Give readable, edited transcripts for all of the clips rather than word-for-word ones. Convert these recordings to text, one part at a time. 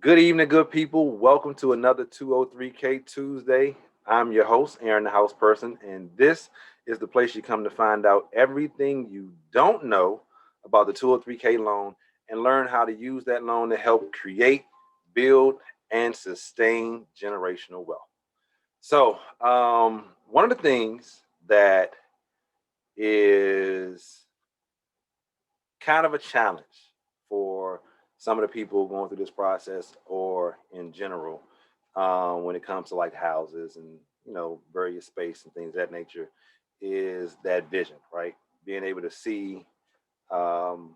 Good evening, good people. Welcome to another 203K Tuesday. I'm your host, Aaron, the house person, and this is the place you come to find out everything you don't know about the 203K loan and learn how to use that loan to help create, build, and sustain generational wealth. So, one of the things that is kind of a challenge for some of the people going through this process or in general when it comes to like houses and various space and things of that nature is that vision, right? Being able to see um,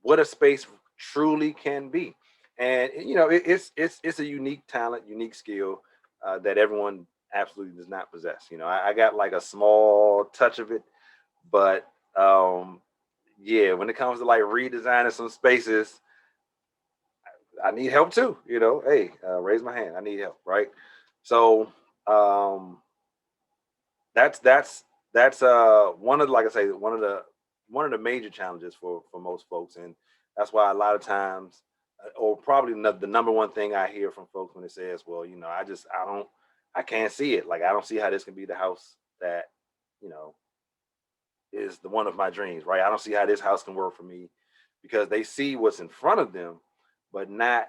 what a space truly can be. And it's a unique talent, unique skill that everyone absolutely does not possess. I got like a small touch of it, but yeah, when it comes to like redesigning some spaces, I need help too. Hey, raise my hand. I need help, right? So um, that's one of like I say one of the major challenges for most folks, and that's why a lot of times, or probably the number one thing I hear from folks when it says, well, I can't see it. Like I don't see how this can be the house that you know is the one of my dreams, right? I don't see how this house can work for me because they see what's in front of them, but not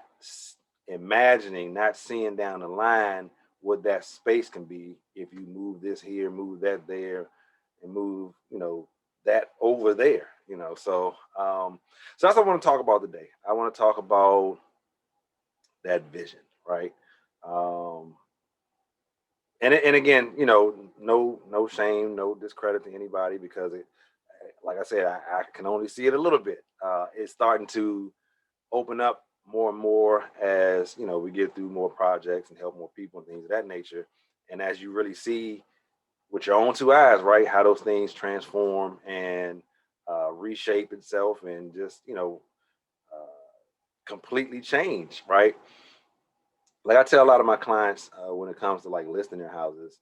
imagining, not seeing down the line what that space can be if you move this here, move that there, and move, that over there, so that's what I want to talk about today. I want to talk about that vision, right? Um, and again, no shame, no discredit to anybody because like I said, I can only see it a little bit. It's starting to open up more and more as we get through more projects and help more people and things of that nature. And as you really see with your own two eyes, right, how those things transform and reshape itself and just completely change, right? Like I tell a lot of my clients when it comes to like listing their houses,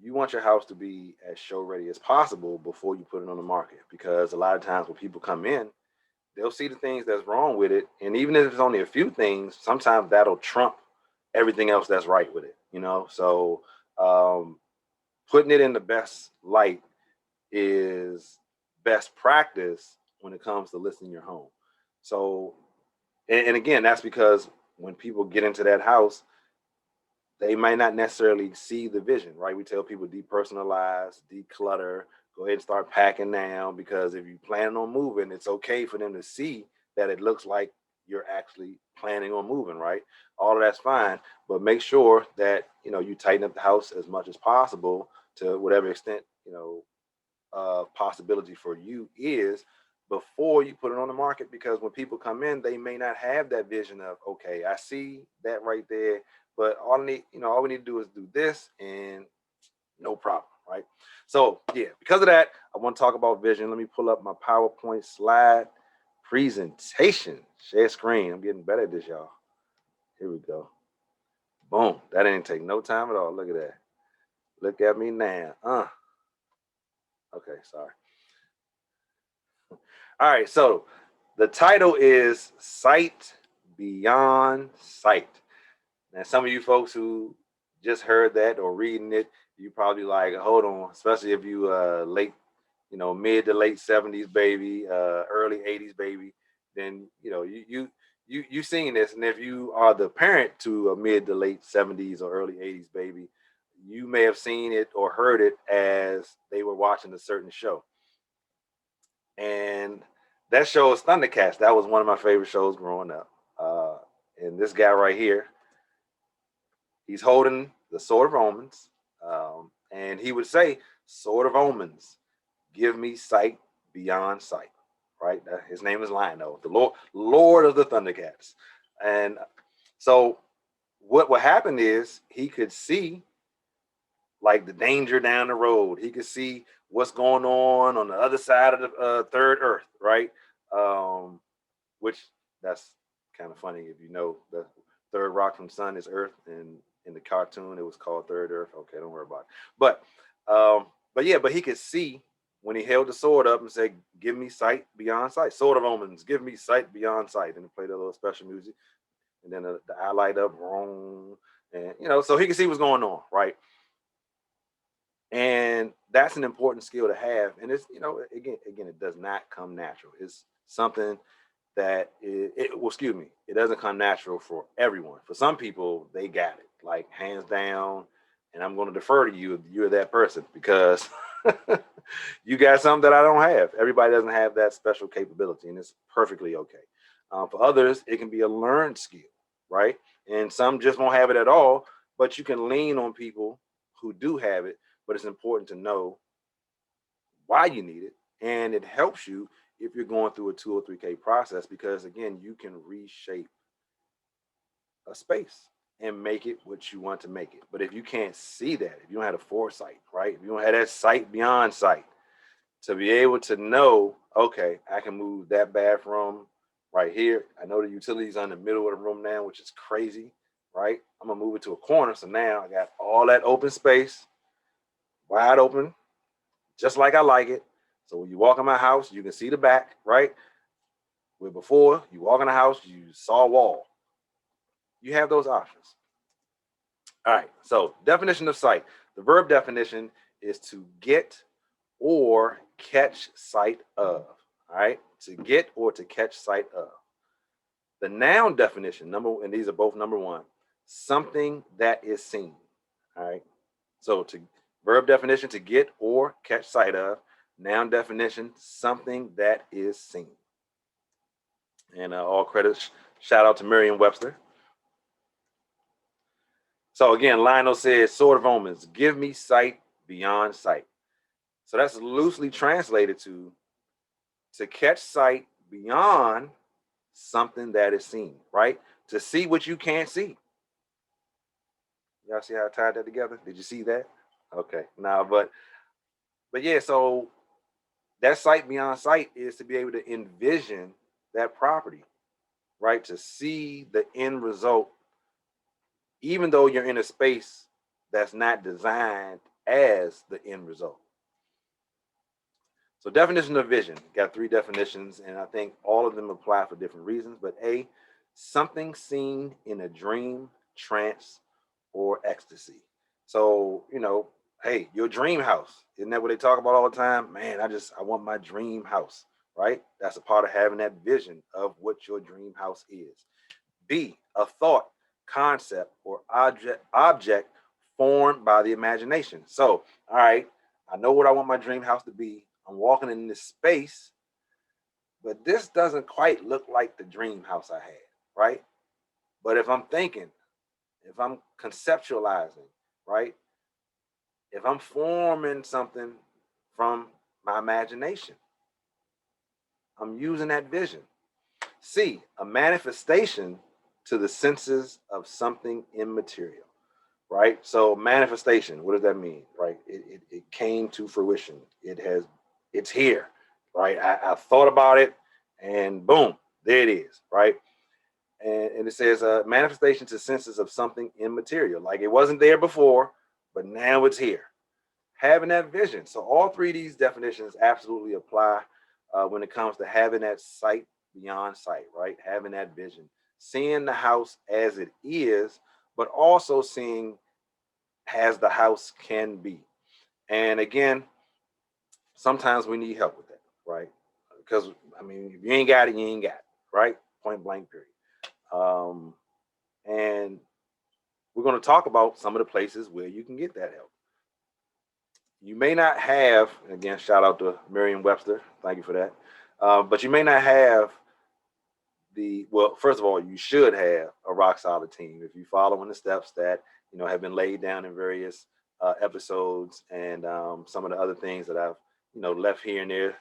you want your house to be as show ready as possible before you put it on the market because a lot of times when people come in, they'll see the things that's wrong with it, and even if it's only a few things, sometimes that'll trump everything else that's right with it. So um, putting it in the best light is best practice when it comes to listing your home. So and again, that's because when people get into that house, they might not necessarily see the vision, right? We tell people depersonalize, declutter, go ahead and start packing now because if you plan on moving, it's okay for them to see that it looks like you're actually planning on moving, right? All of that's fine, but make sure that you tighten up the house as much as possible to whatever extent possibility for you is before you put it on the market because when people come in they may not have that vision of okay, I see that right there, but all we need to do is do this and no problem, right? So yeah, because of that, I want to talk about vision. Let me pull up my PowerPoint slide presentation, share screen. I'm getting better at this, y'all. Here we go. Boom. That didn't take no time at all. Look at that. Look at me now. Okay, sorry. All right, so the title is Sight Beyond Sight. Now, some of you folks who just heard that or reading it, you probably like, hold on, especially if you late, mid to late 70s baby, early 80s baby, then you seeing this. And if you are the parent to a mid to late 70s or early 80s baby, you may have seen it or heard it as they were watching a certain show. And that show is Thundercats. That was one of my favorite shows growing up. And this guy right here, he's holding the sword of omens, and he would say, "Sword of omens, give me sight beyond sight." Right? His name is Lionel, the Lord of the Thundercats. And so, what happened is he could see like the danger down the road. He could see what's going on the other side of the third Earth, right? Um, which that's kind of funny if you know the third rock from sun is Earth, and in the cartoon it was called Third Earth. Okay, don't worry about it. But yeah, but he could see when he held the sword up and said, "Give me sight beyond sight, sword of omens, give me sight beyond sight," and he played a little special music. and then the eye light up, wrong, and so he can see what's going on, right? And that's an important skill to have. And it's again, it does not come natural. It's something that well, excuse me, it doesn't come natural for everyone. For some people, they got it like hands down. And I'm going to defer to you if you're that person, because you got something that I don't have. Everybody doesn't have that special capability, and it's perfectly okay. For others, it can be a learned skill, right? And some just won't have it at all, but you can lean on people who do have it. But it's important to know why you need it, and it helps you if you're going through a 203K process, because again, you can reshape a space and make it what you want to make it. But if you can't see that, if you don't have the foresight, right? If you don't have that sight beyond sight to be able to know, okay, I can move that bathroom right here. I know the utilities are in the middle of the room now, which is crazy, right? I'm gonna move it to a corner. So now I got all that open space, wide open, just like I like it. So when you walk in my house, you can see the back, right? Where before you walk in the house, you saw a wall. You have those options. All right, so definition of sight. The verb definition is to get or catch sight of. All right, to get or to catch sight of. The noun definition, and these are both number one, something that is seen. All right, so to verb definition, to get or catch sight of. Noun definition, something that is seen. And all credits, shout out to Merriam-Webster. So again, Lionel says, Sword of Omens, give me sight beyond sight. So that's loosely translated to catch sight beyond something that is seen, right? To see what you can't see. Y'all see how I tied that together? Did you see that? Okay, now, but yeah, so that sight beyond sight is to be able to envision that property, right? To see the end result, even though you're in a space that's not designed as the end result. So definition of vision, got three definitions, and I think all of them apply for different reasons. But A, something seen in a dream, trance, or ecstasy. So, hey, your dream house, isn't that what they talk about all the time? Man, I want my dream house, right? That's a part of having that vision of what your dream house is. B, a thought, concept, or object formed by the imagination. So, all right, I know what I want my dream house to be. I'm walking in this space, but this doesn't quite look like the dream house I had, right? But if I'm thinking, if I'm conceptualizing, right? If I'm forming something from my imagination, I'm using that vision. C, a manifestation to the senses of something immaterial, right? So manifestation, what does that mean, right? It came to fruition. It's here, right? I thought about it, and boom, there it is, right? And it says manifestation to senses of something immaterial, like it wasn't there before, but now it's here. Having that vision. So all three of these definitions absolutely apply when it comes to having that sight beyond sight, right? Having that vision, seeing the house as it is, but also seeing as the house can be. And again, sometimes we need help with that, right? Because if you ain't got it, you ain't got it, right? Point blank, period. And we're going to talk about some of the places where you can get that help. You may not have, again, shout out to Merriam-Webster, thank you for that. But you may not have first of all, you should have a rock solid team if you following the steps that have been laid down in various episodes, and some of the other things that I've left here and there,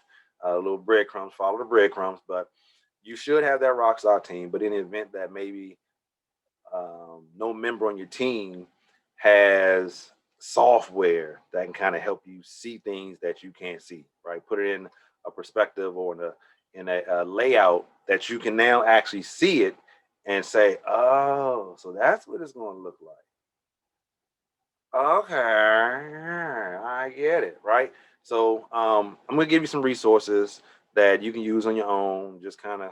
little breadcrumbs. Follow the breadcrumbs, but you should have that rock solid team. But in the event that maybe no member on your team has software that can kind of help you see things that you can't see, right? Put it in a perspective or in a layout that you can now actually see it and say, oh, so that's what it's going to look like. Okay, I get it, right? So I'm going to give you some resources that you can use on your own. Just kind of,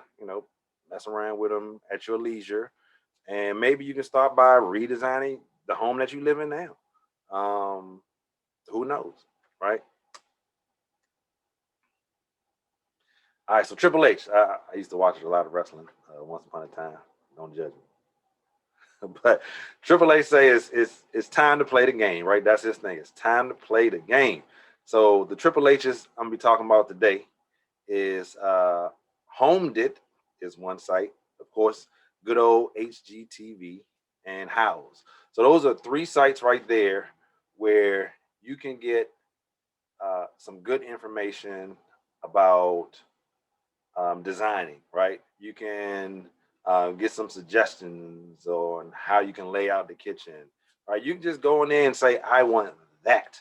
mess around with them at your leisure. And maybe you can start by redesigning the home that you live in now. Who knows, right? All right, so Triple H. I used to watch a lot of wrestling once upon a time. Don't judge me. But Triple H say it's time to play the game, right? That's his thing. It's time to play the game. So the Triple H's I'm gonna be talking about today is HomeDit is one site, of course, good old HGTV and House. So those are three sites right there where you can get some good information about designing, right? You can get some suggestions on how you can lay out the kitchen, right? You can just go in there and say, I want that,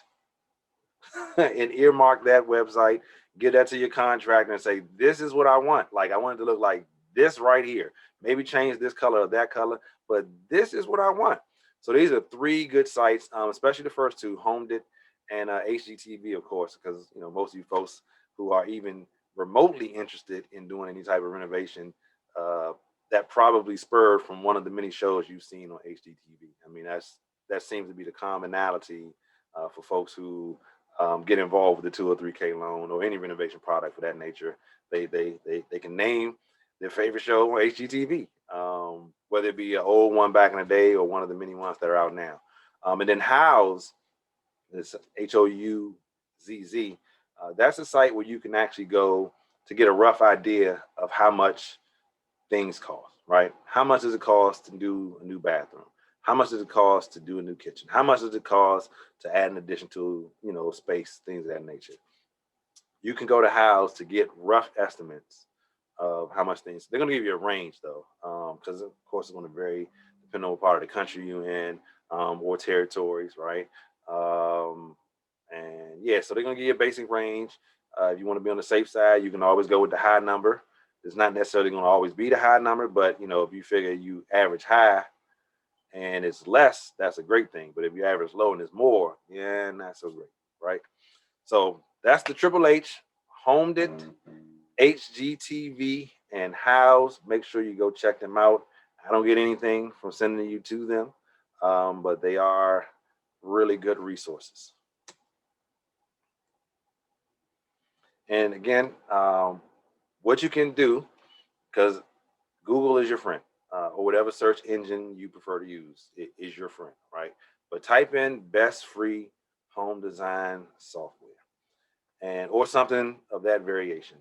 and earmark that website, get that to your contractor and say, this is what I want. Like, I want it to look like this right here. Maybe change this color or that color, but this is what I want. So these are three good sites, especially the first two, HomeDit and HGTV, of course, because most of you folks who are even remotely interested in doing any type of renovation, that probably spurred from one of the many shows you've seen on HGTV. I mean, that seems to be the commonality for folks who get involved with the 2 or 3K loan or any renovation product for that nature. They can name their favorite show on HGTV, whether it be an old one back in the day or one of the many ones that are out now. And then Houzz, it's HOUZZ. That's a site where you can actually go to get a rough idea of how much things cost, right? How much does it cost to do a new bathroom? How much does it cost to do a new kitchen? How much does it cost to add an addition to, space, things of that nature? You can go to Houzz to get rough estimates of how much things. They're going to give you a range though, because of course it's going to vary depending on what part of the country you're in, or territories, right? And yeah, so they're going to give you a basic range. If you want to be on the safe side, you can always go with the high number. It's not necessarily going to always be the high number, but if you figure you average high and it's less, that's a great thing. But if you average low and it's more, yeah, not so great, right? So that's the Triple H, HomeDit, HGTV, and Houzz. Make sure you go check them out. I don't get anything from sending you to them, but they are really good resources. And again, what you can do, because Google is your friend, or whatever search engine you prefer to use, it is your friend, right? But type in best free home design software or something of that variation.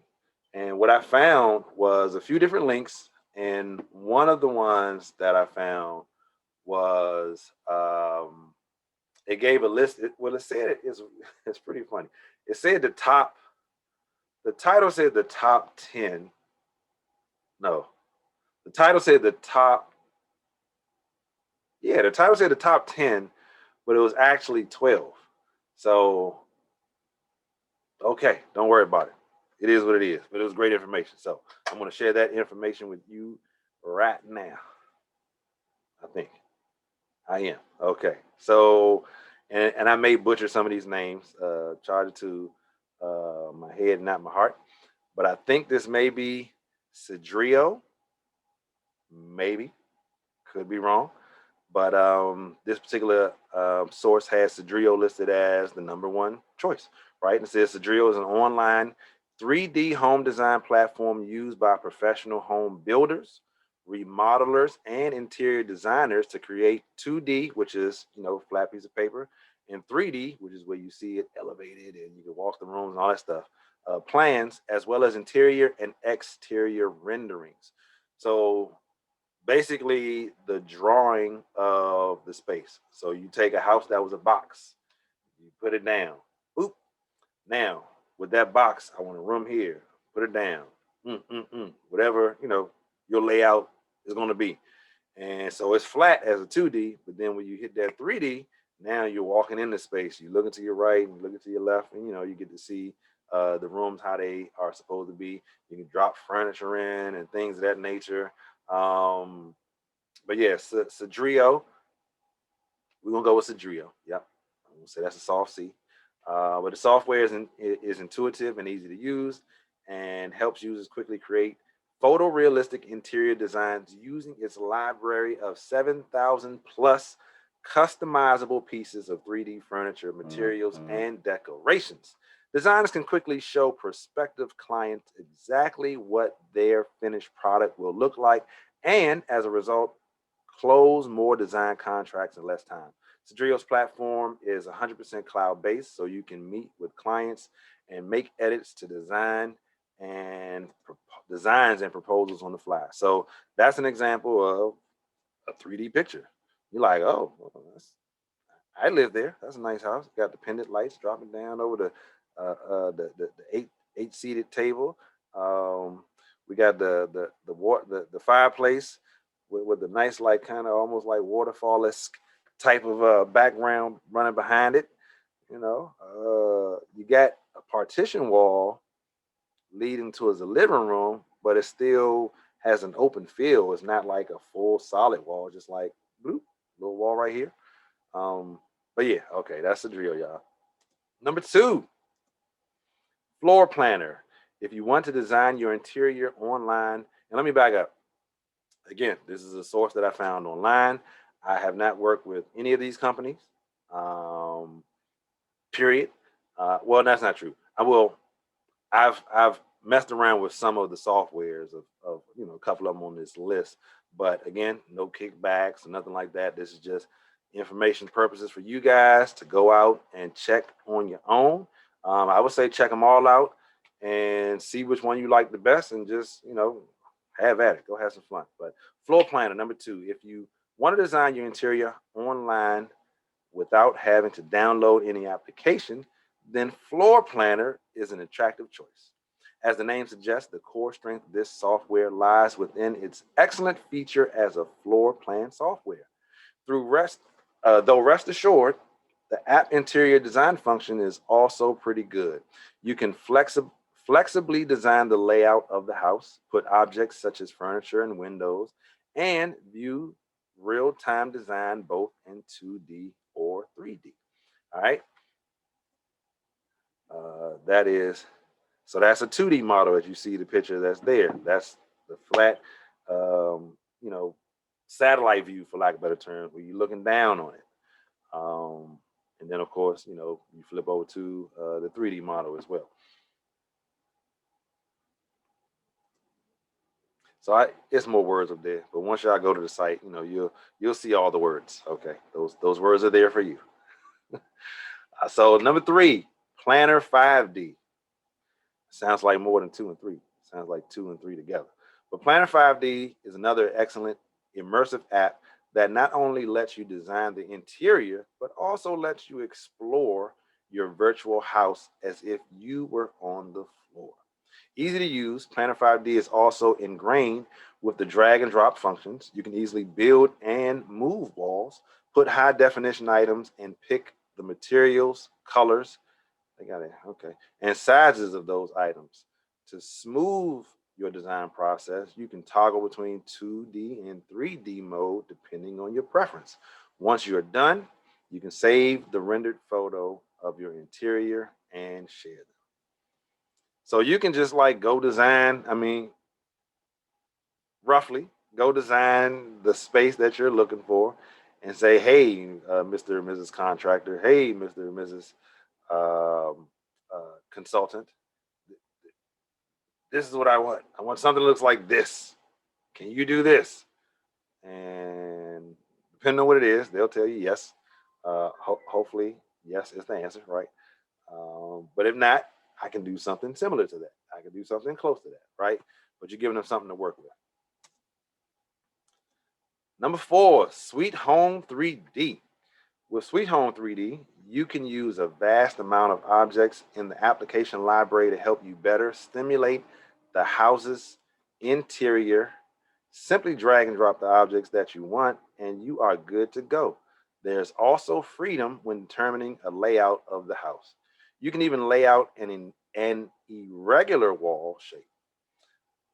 And what I found was a few different links. And one of the ones that I found was it gave a list. It said it's pretty funny. It said the title said the top 10. No, the title said the top. Yeah, the title said the top 10, but it was actually 12. So, okay, don't worry about it. It is what it is, but it was great information. So I'm going to share that information with you right now. I think I am. Okay. So, and I may butcher some of these names, charge it to my head, not my heart. But I think this may be Cedrio. Maybe. Could be wrong. But this particular source has Cedrio listed as the #1 choice, right? And it says Cedrio is an online 3D home design platform used by professional home builders, remodelers, and interior designers to create 2D, which is, flat piece of paper, and 3D, which is where you see it elevated and you can walk the rooms and all that stuff, plans, as well as interior and exterior renderings. So basically the drawing of the space. So you take a house that was a box, you put it down. Boop. Now with that box, I want a room here. Put it down. Whatever your layout is going to be. And so it's flat as a 2D, but then when you hit that 3D, now you're walking into space. You looking to your right and looking to your left, and you get to see the rooms how they are supposed to be. You can drop furniture in and things of that nature. But yeah, Cedrio. We're gonna go with Cedrio. Yep, I'm gonna say that's a soft C. But the software is intuitive and easy to use, and helps users quickly create photorealistic interior designs using its library of 7,000 plus customizable pieces of 3D furniture, materials, and decorations. Designers can quickly show prospective clients exactly what their finished product will look like, and as a result, close more design contracts in less time. Cedrio's platform is 100% cloud-based, so you can meet with clients and make edits to and designs and proposals on the fly. So that's an example of a 3D picture. You're like, oh, well, I live there. That's a nice house. Got the pendant lights dropping down over the eight seated table. Um, we got the fireplace with the nice, like, kind of almost like waterfall esque type of background running behind it. You got a partition wall leading towards the living room, but it still has an open feel. It's not like a full solid wall, just like bloop, little wall right here. But yeah, okay, that's the drill, y'all. Number 2, floor planner. If you want to design your interior online, and let me back up. Again, this is a source that I found online. I have not worked with any of these companies. Period. Well, that's not true. I've messed around with some of the softwares of a couple of them on this list, but again, no kickbacks or nothing like that. This is just information purposes for you guys to go out and check on your own. I would say check them all out and see which one you like the best, and just have at it. Go have some fun. But floor planner number 2, if you want to design your interior online without having to download any application, then Floor Planner is an attractive choice. As the name suggests, the core strength of this software lies within its excellent feature as a floor plan software. Though rest assured, the app interior design function is also pretty good. You can flexibly design the layout of the house, put objects such as furniture and windows, and view real-time design both in 2D or 3D. All right. That is, so that's a 2D model as you see the picture that's there. That's the flat, um, you know, satellite view, for lack of a better term, where you're looking down on it. And then, of course, you flip over to the 3D model as well. So it's more words up there, but once y'all go to the site, you'll see all the words. Okay, those words are there for you. So number 3, Planner 5D. Sounds like more than 2 and 3. Sounds like 2 and 3 together. But Planner 5D is another excellent immersive app that not only lets you design the interior, but also lets you explore your virtual house as if you were on the floor. Easy to use, Planner 5D is also ingrained with the drag and drop functions. You can easily build and move walls, put high definition items, and pick the materials, colors, I got it. Okay. And sizes of those items. To smooth your design process, you can toggle between 2D and 3D mode depending on your preference. Once you're done, you can save the rendered photo of your interior and share them. So you can just like go design, roughly go design the space that you're looking for and say, hey, Mr. and Mrs. Contractor, hey, Mr. and Mrs. Um, Consultant, this is what I want. I want something that looks like this. Can you do this? And depending on what it is, they'll tell you yes. Hopefully, yes is the answer, right? But if not, I can do something similar to that. I can do something close to that, right? But you're giving them something to work with. Number 4, Sweet Home 3D. With Sweet Home 3D, you can use a vast amount of objects in the application library to help you better stimulate the house's interior. Simply drag and drop the objects that you want, and you are good to go. There's also freedom when determining a layout of the house. You can even lay out an irregular wall shape.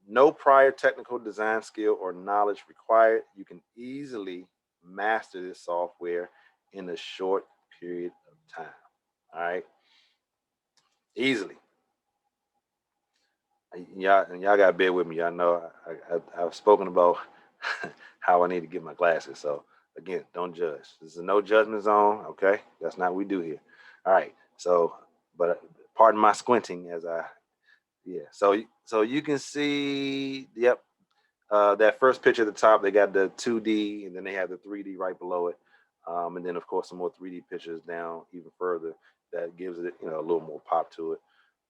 No prior technical design skill or knowledge required. You can easily master this software in a short period of time. All right. Easily. y'all got to bear with me. Y'all know I've spoken about how I need to get my glasses. So again, don't judge. This is a no judgment zone. Okay, that's not what we do here. All right. So, but pardon my squinting as I yeah. So you can see. Yep. That first picture at the top, they got the 2D, and then they have the 3D right below it, and then of course some more 3D pictures down even further that gives it a little more pop to it.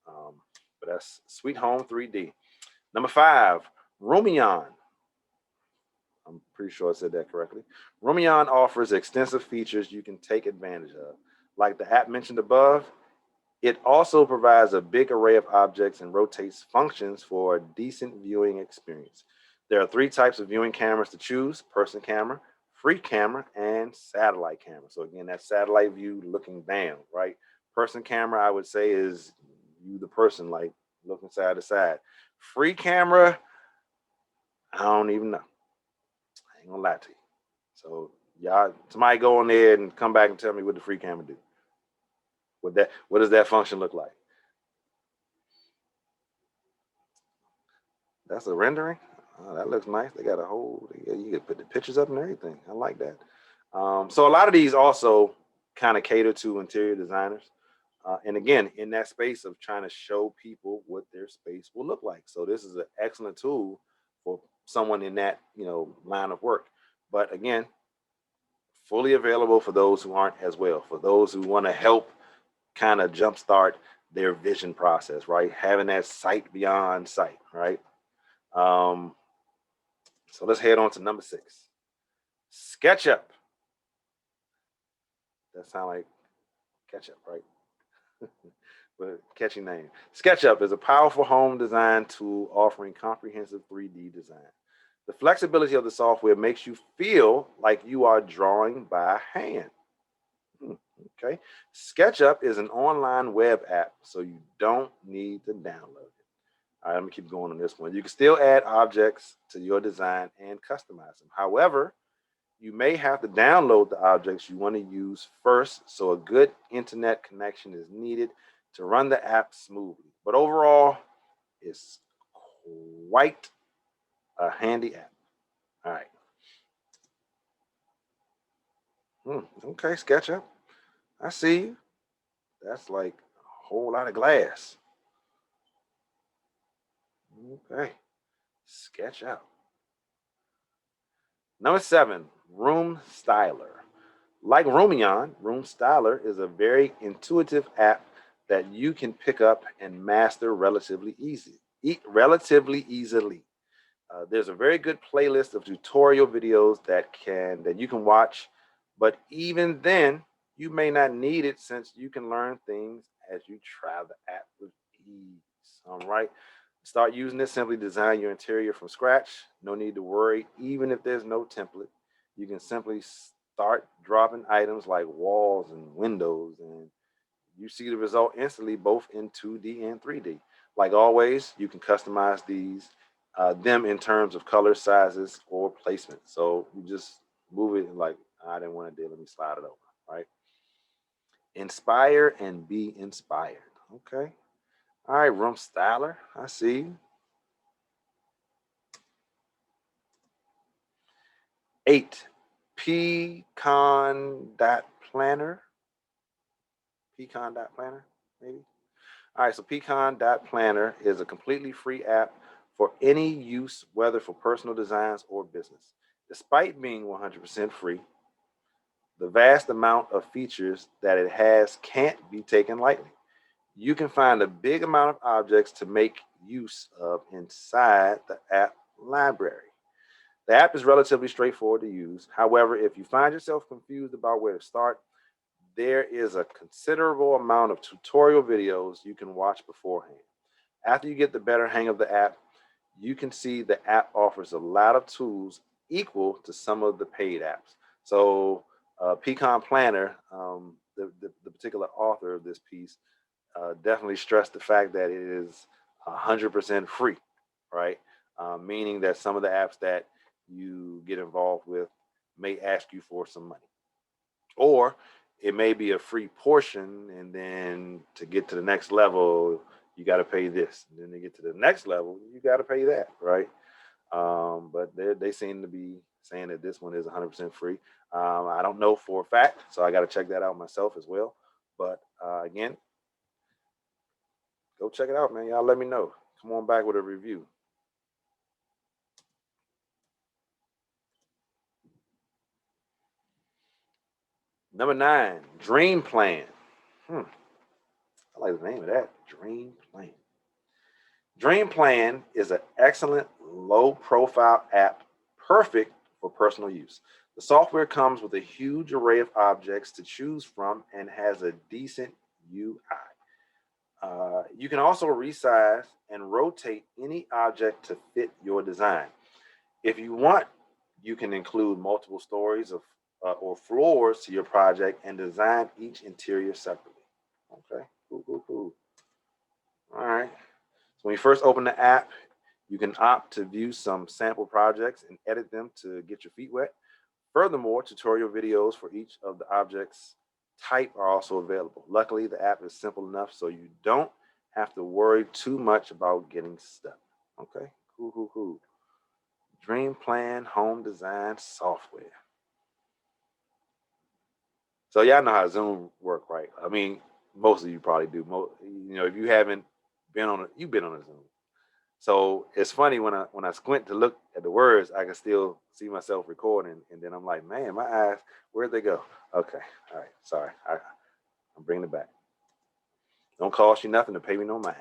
Um, but that's Sweet Home 3D. Number 5, Roomeon. I'm pretty sure I said that correctly. Roomeon offers extensive features you can take advantage of. Like the app mentioned above, it also provides a big array of objects and rotates functions for a decent viewing experience. There are 3 types of viewing cameras to choose: person camera, free camera, and satellite camera. So again, that satellite view looking down, right? Person camera, I would say, is you the person, like looking side to side. Free camera, I don't even know. I ain't gonna lie to you. So y'all, somebody go on there and come back and tell me what the free camera do. What does that function look like? That's a rendering. Oh, that looks nice. They got a whole. You can put the pictures up and everything. I like that. So a lot of these also kind of cater to interior designers, and again, in that space of trying to show people what their space will look like. So this is an excellent tool for someone in that line of work. But again, fully available for those who aren't as well. For those who want to help kind of jumpstart their vision process, right? Having that sight beyond sight, right? Um, so let's head on to number 6. SketchUp. That sound like ketchup, right? But catchy name. SketchUp is a powerful home design tool offering comprehensive 3D design. The flexibility of the software makes you feel like you are drawing by hand. Okay. SketchUp is an online web app, so you don't need to download it. All right, I'm gonna keep going on this one. You can still add objects to your design and customize them. However, you may have to download the objects you want to use first, so a good internet connection is needed to run the app smoothly. But overall, it's quite a handy app. All right. Okay, SketchUp. I see you. That's like a whole lot of glass. Okay. SketchUp. Number 7, Roomstyler. Like Roomeon, Roomstyler is a very intuitive app that you can pick up and master relatively easily. There's a very good playlist of tutorial videos that you can watch, but even then, you may not need it since you can learn things as you try the app with ease. All right. Start using it. Simply design your interior from scratch. No need to worry, even if there's no template. You can simply start dropping items like walls and windows, and you see the result instantly, both in 2D and 3D. Like always, you can customize them in terms of color, sizes, or placement. So you just move it and like, I didn't want to do it, let me slide it over, right? Inspire and be inspired. Okay. All right, Roomstyler, I see you. 8, pCon.planner. pCon.planner, maybe. All right, so pCon.planner is a completely free app for any use, whether for personal designs or business. Despite being 100% free, the vast amount of features that it has can't be taken lightly. You can find a big amount of objects to make use of inside the app library. The app is relatively straightforward to use. However, if you find yourself confused about where to start, there is a considerable amount of tutorial videos you can watch beforehand. After you get the better hang of the app, you can see the app offers a lot of tools equal to some of the paid apps. So, pCon.planner, the particular author of this piece, definitely stressed the fact that it is 100% free, right? Meaning that some of the apps that you get involved with may ask you for some money, or it may be a free portion, and then to get to the next level, you got to pay this. And then they get to the next level, you got to pay that, right? But they seem to be saying that this one is 100% free. I don't know for a fact, so I got to check that out myself as well. But again, go check it out, man. Y'all let me know. Come on back with a review. Number 9, Dream Plan. I like the name of that, Dream Plan. Dream Plan is an excellent low-profile app, perfect for personal use. The software comes with a huge array of objects to choose from and has a decent UI. You can also resize and rotate any object to fit your design. If you want, you can include multiple stories of or floors to your project and design each interior separately. Okay, cool. All right. So when you first open the app, you can opt to view some sample projects and edit them to get your feet wet. Furthermore, tutorial videos for each of the objects type are also available. Luckily, the app is simple enough so you don't have to worry too much about getting stuck. Okay, cool. Dream Plan Home Design Software. So y'all know how Zoom work, right? I mean, most of you probably do. If you haven't been on it, you've been on a Zoom. So it's funny when I squint to look at the words, I can still see myself recording, and then I'm like, man, my eyes, where'd they go? Okay, all right, sorry, I'm bringing it back. Don't cost you nothing to pay me no mind.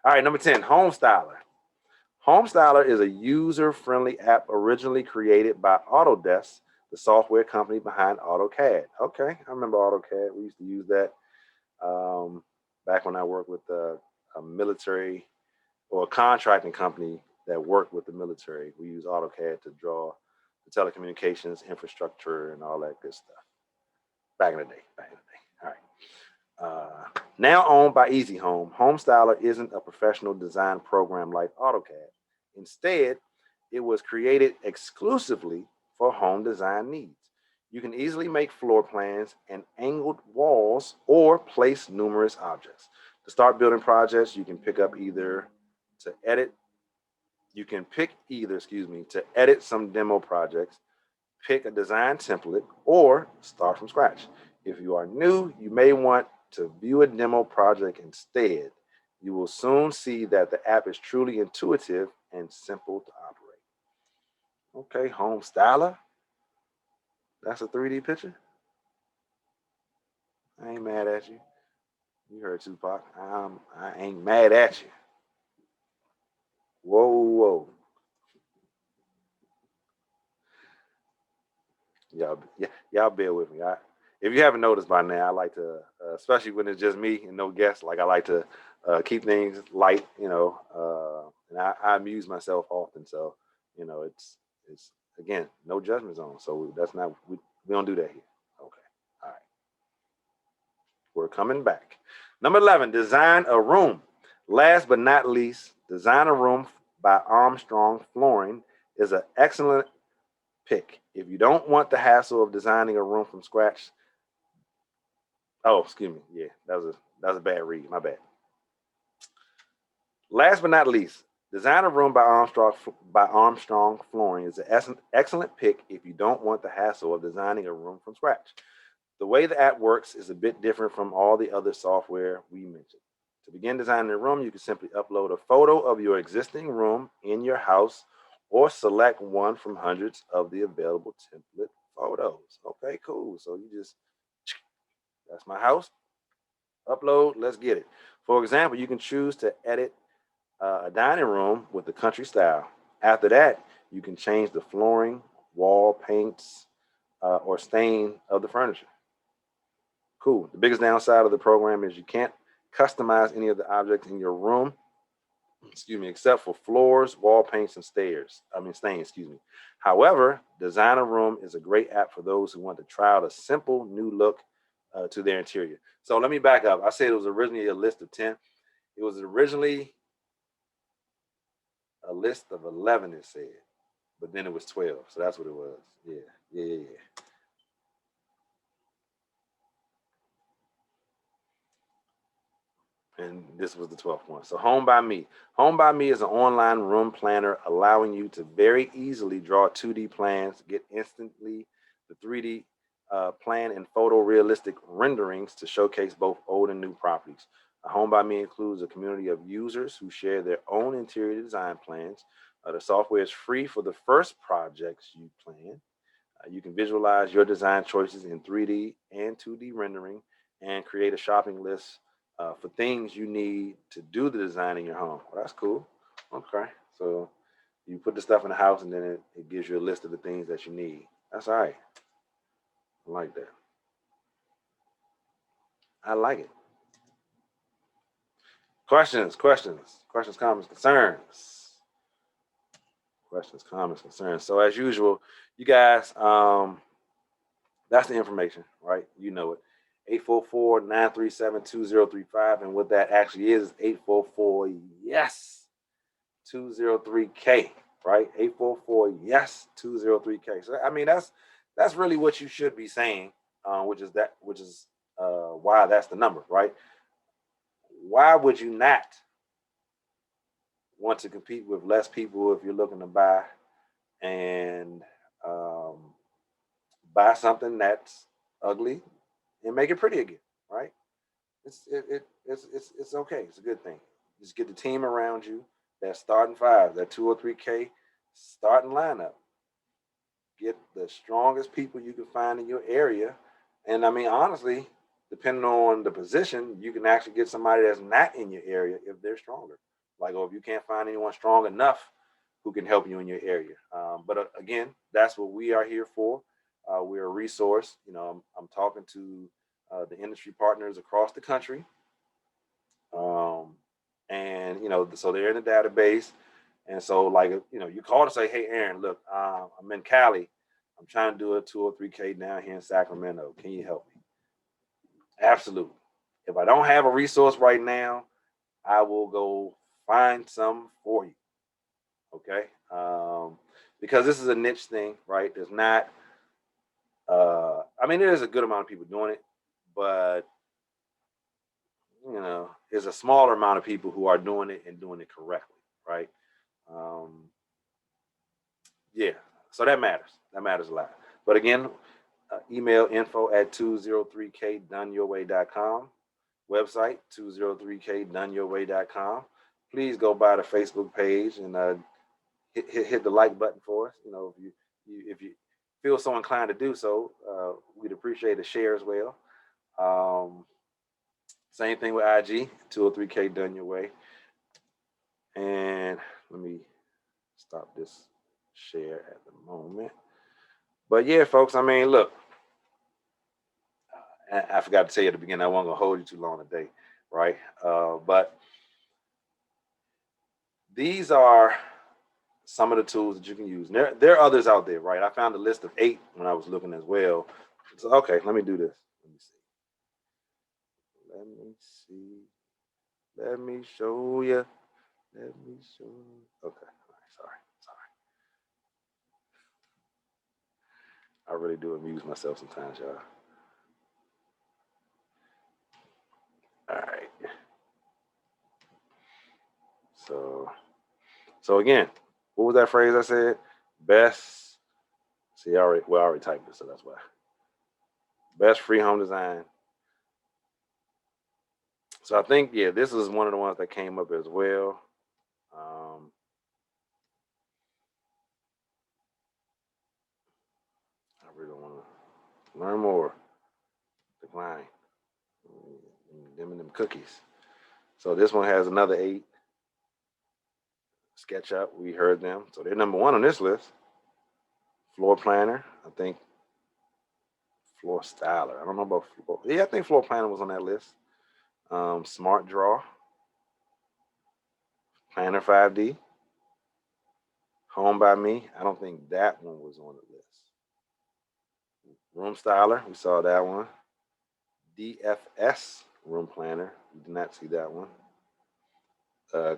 All right, number 10, Homestyler. Homestyler is a user-friendly app originally created by Autodesk, the software company behind AutoCAD. Okay, I remember AutoCAD. We used to use that back when I worked with a military or a contracting company that worked with the military. We use AutoCAD to draw the telecommunications infrastructure and all that good stuff. Back in the day. All right. Now owned by Easy Home, Homestyler isn't a professional design program like AutoCAD. Instead, it was created exclusively for home design needs. You can easily make floor plans and angled walls or place numerous objects. To start building projects, you can pick either to edit some demo projects, pick a design template, or start from scratch. If you are new, you may want to view a demo project instead. You will soon see that the app is truly intuitive and simple to operate. Okay, Homestyler. That's a 3D picture. I ain't mad at you. You heard Tupac. I ain't mad at you. Whoa. Y'all bear with me. If you haven't noticed by now, I like to, especially when it's just me and no guests, like I like to keep things light, and I amuse myself often. So, it's again, no judgment zone. So that's not, we don't do that here. Okay. All right. We're coming back. Number 11, design a room. Last but not least, Design a Room by Armstrong Flooring is an excellent pick. If you don't want the hassle of designing a room from scratch, excuse me. Yeah, that was a bad read. My bad. Last but not least, Design a Room by Armstrong Flooring is an excellent pick if you don't want the hassle of designing a room from scratch. The way the app works is a bit different from all the other software we mentioned. To begin designing a room, you can simply upload a photo of your existing room in your house or select one from hundreds of the available template photos. Okay, cool. So that's my house. Upload, let's get it. For example, you can choose to edit a dining room with the country style. After that, you can change the flooring, wall paints, or stain of the furniture. Cool. The biggest downside of the program is you can't customize any of the objects in your room, except for floors, wall paints, and stains. However, Design a Room is a great app for those who want to try out a simple new look to their interior. So let me back up. I said it was originally a list of 10. It was originally a list of 11, it said, but then it was 12. So that's what it was. Yeah. And this was the 12th one. So HomeByMe. HomeByMe is an online room planner allowing you to very easily draw 2D plans, get instantly the 3D plan and photorealistic renderings to showcase both old and new properties. HomeByMe includes a community of users who share their own interior design plans. The software is free for the first projects you plan. You can visualize your design choices in 3D and 2D rendering and create a shopping list for things you need to do the design in your home. Well, that's cool. Okay. So you put the stuff in the house and then it gives you a list of the things that you need. That's all right. I like that. I like it. Questions, comments, concerns. Questions, comments, concerns. So as usual, you guys, that's the information, right? You know it. 844-937-2035. And what that actually is 844 yes 203K, right? 844 yes 203K. So I mean that's really what you should be saying, which is why that's the number, right? Why would you not want to compete with less people if you're looking to buy and buy something that's ugly and make it pretty again, right? It's okay. It's a good thing. Just get the team around you, that starting five, that 203K starting lineup. Get the strongest people you can find in your area. And I mean, honestly, depending on the position, you can actually get somebody that's not in your area if they're stronger. Like, or if you can't find anyone strong enough who can help you in your area. But again, that's what we are here for. We're a resource. You know, I'm talking to the industry partners across the country. And, you know, so they're in the database. And so, like, you know, you call to say, hey, Aaron, look, I'm in Cali. I'm trying to do a 203K down here in Sacramento. Can you help me? Absolutely. If I don't have a resource right now, I will go find some for you. Okay. Because this is a niche thing, right? There's not, I mean, there's a good amount of people doing it, but, you know, there's a smaller amount of people who are doing it and doing it correctly, right? Yeah. So that matters. That matters a lot. But again, email info@203kdoneyourway.com. Website 203kdoneyourway.com. Please go by the Facebook page and hit the like button for us. You know, if you feel so inclined to do so, we'd appreciate a share as well. Same thing with IG 203K Done Your Way. And let me stop this share at the moment. But yeah, folks, I mean, look, I forgot to tell you at the beginning, I wasn't gonna hold you too long today, right? But these are some of the tools that you can use. There are others out there, right? I found a list of 8 when I was looking as well. So okay, let me do this. Let me show you. Okay, all right, sorry. I really do amuse myself sometimes, y'all. All right. So again, what was that phrase I said? Best. See, I already typed it, so that's why. Best free home design. So I think, yeah, this is one of the ones that came up as well. I really want to learn more. Decline. Them cookies. So this one has another 8. SketchUp, we heard them. So they're number 1 on this list. Floor planner, I think. Floor styler. I don't know about floor. Yeah, I think floor planner was on that list. Smart Draw. Planner 5D. HomeByMe. I don't think that one was on the list. Roomstyler, we saw that one. DFS Room Planner, we did not see that one.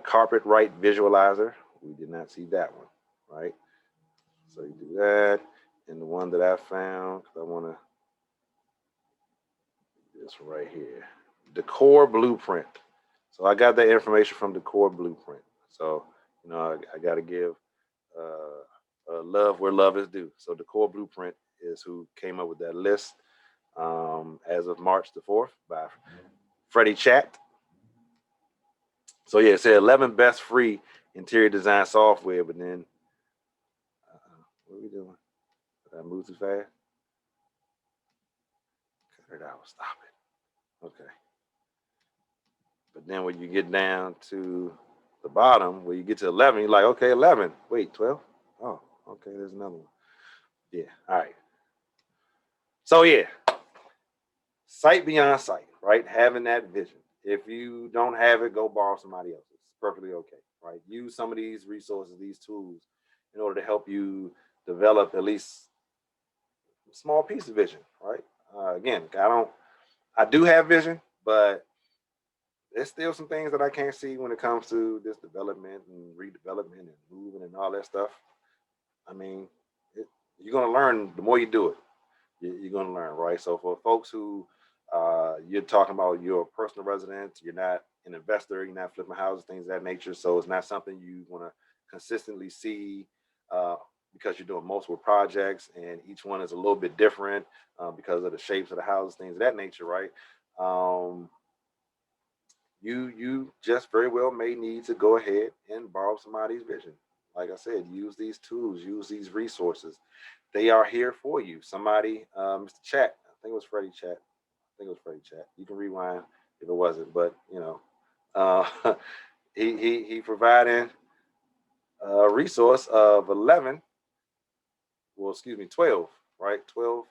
Carpet Right Visualizer, we did not see that one, right? So you do that. And the one that I found, because I want to, this right here, Decor Blueprint. So I got that information from the core blueprint. So, you know, I got to give love where love is due. So the core blueprint is who came up with that list as of March the 4th by Freddie Chat. So yeah, it said 11 best free interior design software, but then what are we doing? Did I move too fast? Cut it out. Stop it. Okay. But then when you get down to the bottom, where you get to 11, you're like, okay, 11. Wait, 12? Oh, okay, there's another one. Yeah, all right. So yeah, sight beyond sight, right? Having that vision. If you don't have it, go borrow somebody else's. It's perfectly okay, right? Use some of these resources, these tools, in order to help you develop at least a small piece of vision, right? Again, I do have vision, but there's still some things that I can't see when it comes to this development and redevelopment and moving and all that stuff. I mean, you're gonna learn the more you do it. You're gonna learn, right? So for folks who you're talking about your personal residence, you're not an investor, you're not flipping houses, things of that nature. So it's not something you want to consistently see uh, because you're doing multiple projects and each one is a little bit different because of the shapes of the houses, things of that nature, right? Um, you just very well may need to go ahead and borrow somebody's vision. Like I said, use these tools, use these resources. They are here for you. Somebody, Mr. Chat, I think it was Freddie Chat. I think it was Freddie Chat. You can rewind if it wasn't, but you know, uh, he providing a resource of 11. Well, excuse me, 12. Right, 12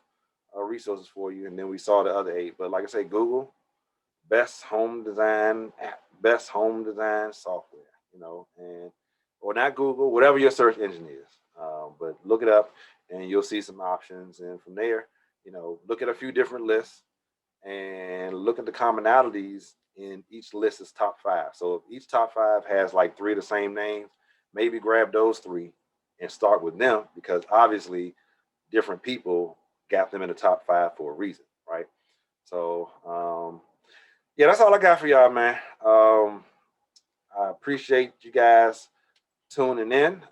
resources for you, and then we saw the other 8. But like I say, Google best home design app, best home design software, you know, and or not Google, whatever your search engine is. But look it up and you'll see some options. And from there, you know, look at a few different lists and look at the commonalities in each list's top 5. So if each top 5 has like 3 of the same names, maybe grab those 3 and start with them because obviously different people got them in the top 5 for a reason, right? So yeah, that's all I got for y'all, man. I appreciate you guys tuning in.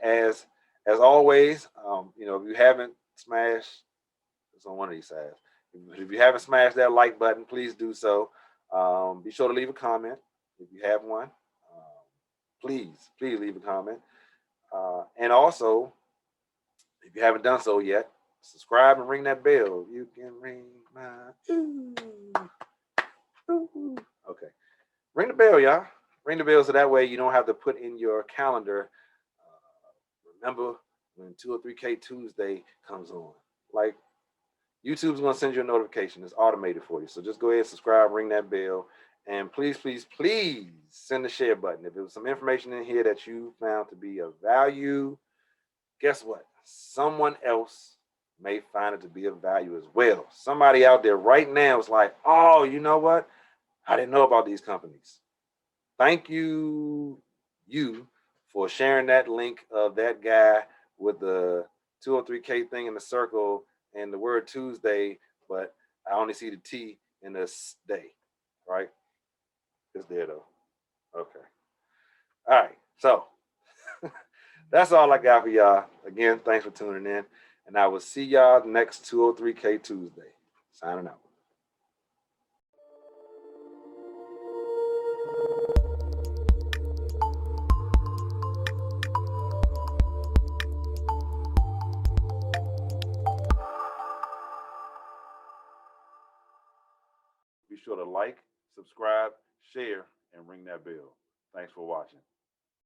As as always, you know, if you haven't smashed, it's on one of these sides. If you haven't smashed that like button, please do so. Be sure to leave a comment if you have one. Please leave a comment. And also, if you haven't done so yet, subscribe and ring that bell. You can ring my ooh, ooh. Okay. Ring the bell, y'all. Ring the bell so that way you don't have to put in your calendar. Remember when 203K Tuesday comes on. Like YouTube's gonna send you a notification. It's automated for you. So just go ahead, subscribe, ring that bell, and please send the share button. If there was some information in here that you found to be of value, guess what? Someone else may find it to be of value as well. Somebody out there right now is like, oh, you know what? I didn't know about these companies. Thank you for sharing that link of that guy with the 203K thing in the circle and the word Tuesday, but I only see the T in this day, right? It's there though. Okay. All right. So that's all I got for y'all. Again, thanks for tuning in. And I will see y'all next 203K Tuesday. Signing out. Be sure to like, subscribe, share, and ring that bell. Thanks for watching.